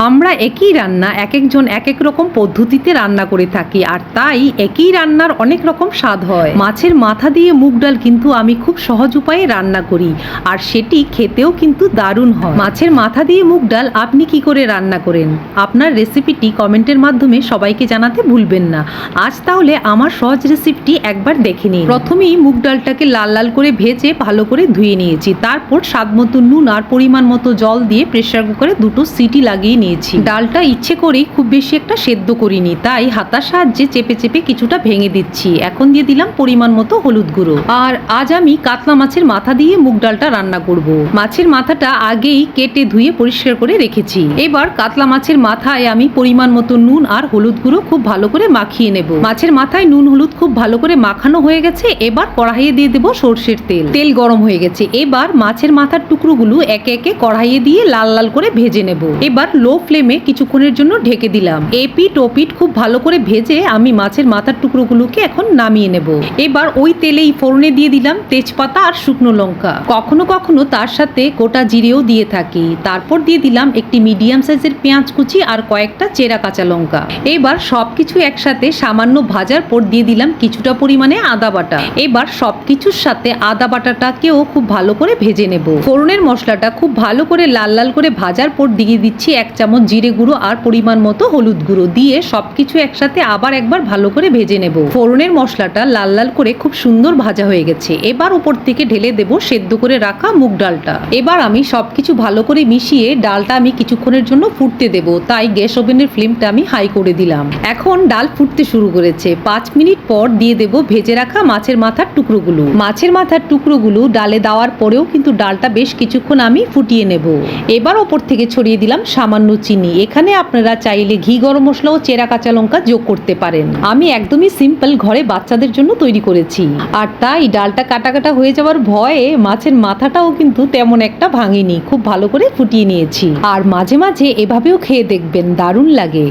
আমরা একই রান্না এক একজন এক এক রকম পদ্ধতিতে রান্না করে থাকি, আর তাই একই রান্নার অনেক রকম স্বাদ হয়। মাছের মাথা দিয়ে মুগ ডাল কিন্তু আমি খুব সহজ উপায়ে রান্না করি, আর সেটি খেতেও কিন্তু দারুণ হয়। মাছের মাথা দিয়ে মুগ ডাল আপনি কি করে রান্না করেন, আপনার রেসিপিটি কমেন্টের মাধ্যমে সবাইকে জানাতে ভুলবেন না। আজ তাহলে আমার সহজ রেসিপিটি একবার দেখে নিন। প্রথমেই মুগ ডালটাকে লাল লাল করে ভেজে ভালো করে ধুয়ে নিয়েছি, তারপর স্বাদ মতো নুন আর পরিমাণ মতো জল দিয়ে প্রেসার কুকারে 2টো সিটি লাগিয়ে নিয়েছি। ডালটা ইচ্ছে করেই খুব বেশি একটা সেদ্ধ করিনি, তাই হাতার সাহায্যে চেপে চেপে কিছুটা ভেঙে দিচ্ছি। এখন দিয়ে দিলাম পরিমাণ মতো হলুদ গুঁড়ো। আর আজ আমি কাতলা মাছের মাথা দিয়ে মুগ ডালটা রান্না করব। মাছের মাথাটা আগেই কেটে ধুয়ে পরিষ্কার করে রেখেছি। এবার কাতলা মাছের মাথায় আমি পরিমাণ মতো নুন আর হলুদ গুঁড়ো খুব ভালো করে মাখিয়ে নেব। মাছের মাথায় নুন হলুদ খুব ভালো করে মাখানো হয়ে গেছে। এবার কড়াইয়ে দিয়ে দেবো সরষের তেল। তেল গরম হয়ে গেছে, এবার মাছের মাথার টুকরোগুলো একে একে কড়াইয়ে দিয়ে লাল লাল করে ভেজে নেব। এবার লো ফ্লেমে কিছুক্ষণের জন্য ঢেকে দিলাম। এপিট ওপিট খুব ভালো করে ভেজে আমি মাছের মাথার টুকরোগুলোকে এখন নামিয়ে নেব। এবার ওই তেলেই ফোড়নে দিয়ে দিলাম তেজপাতা আর শুকনো লঙ্কা। কখনো কখনো তার সাথে গোটা জিরেও দিয়ে থাকি। তারপর দিয়ে দিলাম একটি মিডিয়াম সাইজের পেঁয়াজ কুচি আর কয়েকটা চেরা কাঁচা লঙ্কা। এবার সবকিছু একসাথে সামান্য ভাজার পর দিয়ে দিলাম কিছুটা পরিমাণে আদা বাটা। এবার সবকিছুর সাথে আদা বাটাটাকেও খুব ভালো করে ভেজে নেব। ফোড়নের মশলাটা খুব ভালো করে লাল লাল করে ভাজার পর দিয়ে দিচ্ছি 1 চামচ জিরে গুঁড়ো আর পরিমাণ মতো হলুদ গুঁড়ো দিয়ে সবকিছু একসাথে আবার একবার ভালো করে ভেজে নেব। ফোড়নের মশলাটা লাল লাল করে খুব সুন্দর ভাজা হয়ে গেছে। এবার উপর থেকে ঢেলে দেব সেদ্ধ করে রাখা মুগ ডালটা। এবার আমি সবকিছু ভালো করে মিশিয়ে ডালটা আমি কিছুক্ষণের জন্য ফুটতে দেব, তাই গ্যাস ওভেনের ফ্লেমটা আমি হাই করে দিলাম। এখন ডাল ফুটতে শুরু করেছে। 5 মিনিট পর দিয়ে দেব ভেজে রাখা মাছের মাথার টুকরোগুলো। মাছের মাথার টুকরোগুলো ডালে দেওয়ার পরেও কিন্তু ডালটা বেশ কিছুক্ষণ আমি ফুটিয়ে নেব। এবার ওপর থেকে ছড়িয়ে দিলাম সামান্য চিনি। এখানে আপনারা চাইলে ঘি, গরম মশলা ও চেরা কাঁচা লঙ্কা যোগ করতে পারেন। আমি একদমই সিম্পল ঘরে বাচ্চাদের জন্য তৈরি করেছি, আর তাই ডালটা কাটা কাটা হয়ে যাওয়ার ভয়ে মাছের মাথাটাও কিন্তু তেমন একটা ভাঙেনি। খুব ভালো করে ফুটিয়ে নিয়েছি। আর মাঝে মাঝে এভাবেও খেয়ে দেখবেন, দারুণ লাগে।